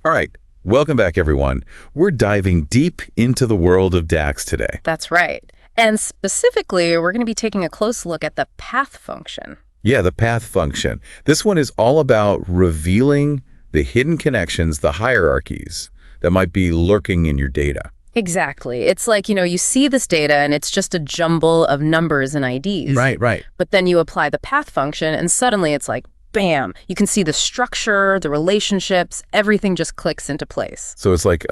All right, welcome back, everyone. We're diving deep into the world of DAX today. That's right. And specifically, we're going to be taking a close look at the path function. Yeah, the path function. This one is all about revealing the hidden connections, the hierarchies that might be lurking in your data. Exactly. It's like, you see this data and it's just a jumble of numbers and IDs. Right. But then you apply the path function and suddenly it's like, bam, you can see the structure, the relationships, everything just clicks into place. So it's like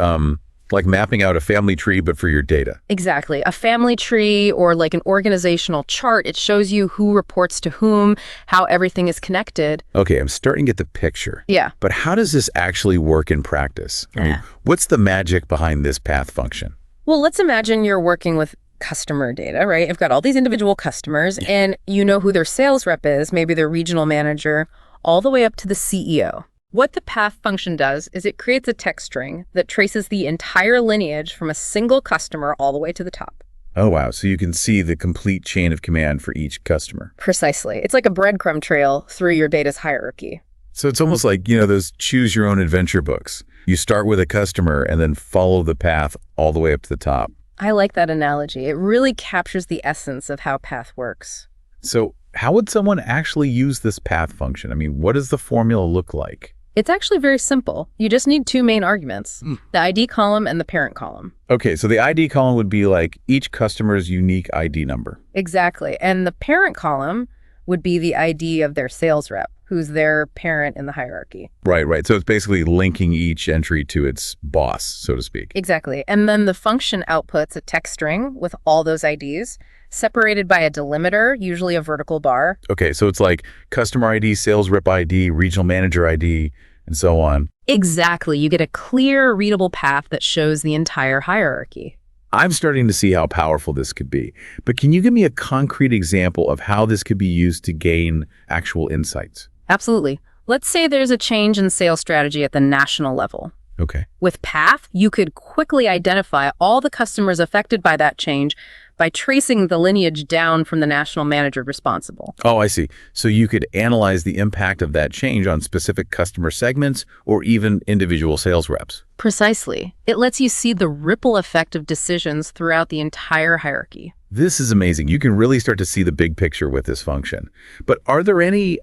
mapping out a family tree, but for your data. Exactly. A family tree or like an organizational chart, it shows you who reports to whom, how everything is connected. Okay, I'm starting to get the picture. Yeah. But how does this actually work in practice? I mean, what's the magic behind this path function? Well, let's imagine you're working with customer data, right? You've got all these individual customers and you know who their sales rep is, maybe their regional manager, all the way up to the CEO. What the path function does is it creates a text string that traces the entire lineage from a single customer all the way to the top. Oh, wow. So you can see the complete chain of command for each customer. Precisely. It's like a breadcrumb trail through your data's hierarchy. So it's almost like, those choose your own adventure books. You start with a customer and then follow the path all the way up to the top. I like that analogy. It really captures the essence of how path works. So how would someone actually use this path function? I mean, what does the formula look like? It's actually very simple. You just need two main arguments, the ID column and the parent column. Okay, so the ID column would be like each customer's unique ID number. Exactly. And the parent column would be the ID of their sales rep, who's their parent in the hierarchy. Right. So it's basically linking each entry to its boss, so to speak. Exactly. And then the function outputs a text string with all those IDs, separated by a delimiter, usually a vertical bar. Okay, so it's like customer ID, sales rep ID, regional manager ID, and so on. Exactly. You get a clear, readable path that shows the entire hierarchy. I'm starting to see how powerful this could be. But can you give me a concrete example of how this could be used to gain actual insights? Absolutely. Let's say there's a change in sales strategy at the national level. Okay. With Path, you could quickly identify all the customers affected by that change by tracing the lineage down from the national manager responsible. Oh, I see. So you could analyze the impact of that change on specific customer segments or even individual sales reps. Precisely. It lets you see the ripple effect of decisions throughout the entire hierarchy. This is amazing. You can really start to see the big picture with this function. But are there any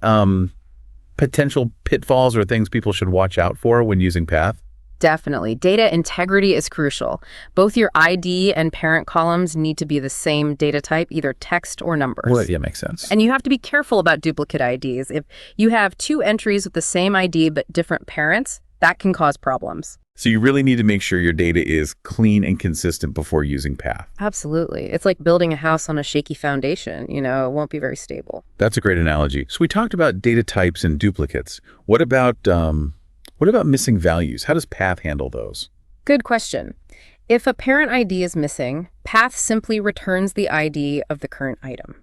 potential pitfalls or things people should watch out for when using Path? Definitely. Data integrity is crucial. Both your ID and parent columns need to be the same data type, either text or numbers. Well, yeah, makes sense. And you have to be careful about duplicate IDs. If you have two entries with the same ID but different parents, that can cause problems. So you really need to make sure your data is clean and consistent before using Path. Absolutely. It's like building a house on a shaky foundation. It won't be very stable. That's a great analogy. So we talked about data types and duplicates. What about missing values? How does Path handle those? Good question. If a parent ID is missing, Path simply returns the ID of the current item.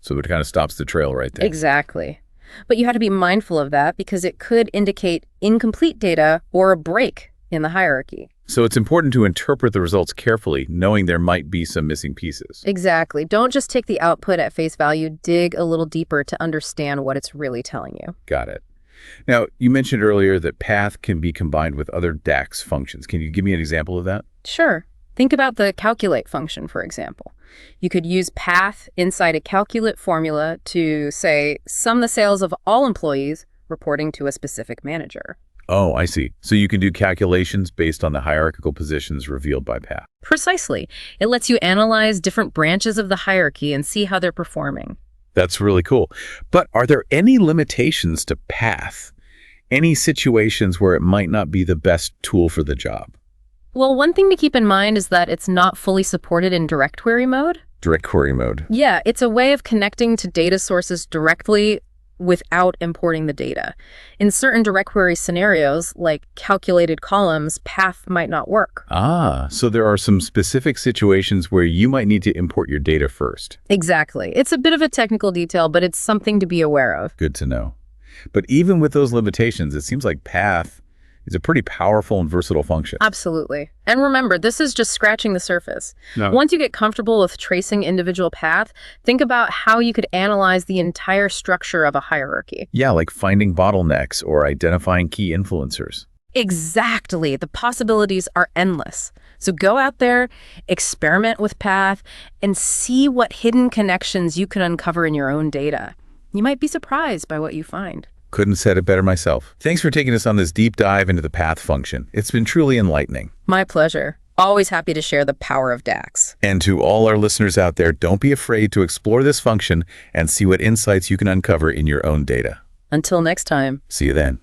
So it kind of stops the trail right there. Exactly. But you have to be mindful of that because it could indicate incomplete data or a break in the hierarchy. So it's important to interpret the results carefully, knowing there might be some missing pieces. Exactly. Don't just take the output at face value. Dig a little deeper to understand what it's really telling you. Got it. Now, you mentioned earlier that Path can be combined with other DAX functions. Can you give me an example of that? Sure. Think about the calculate function, for example. You could use Path inside a calculate formula to, say, sum the sales of all employees reporting to a specific manager. Oh, I see. So you can do calculations based on the hierarchical positions revealed by Path. Precisely. It lets you analyze different branches of the hierarchy and see how they're performing. That's really cool. But are there any limitations to Path? Any situations where it might not be the best tool for the job? Well, one thing to keep in mind is that it's not fully supported in direct query mode. Direct query mode. Yeah, it's a way of connecting to data sources directly without importing the data. In certain direct query scenarios, like calculated columns, Path might not work. So there are some specific situations where you might need to import your data first. Exactly. It's a bit of a technical detail, but it's something to be aware of. Good to know. But even with those limitations, it seems like Path is a pretty powerful and versatile function. Absolutely. And remember, this is just scratching the surface. No. Once you get comfortable with tracing individual path, think about how you could analyze the entire structure of a hierarchy. Yeah, like finding bottlenecks or identifying key influencers. Exactly. The possibilities are endless. So go out there, experiment with Path, and see what hidden connections you can uncover in your own data. You might be surprised by what you find. Couldn't have said it better myself. Thanks for taking us on this deep dive into the Path function. It's been truly enlightening. My pleasure. Always happy to share the power of DAX. And to all our listeners out there, don't be afraid to explore this function and see what insights you can uncover in your own data. Until next time. See you then.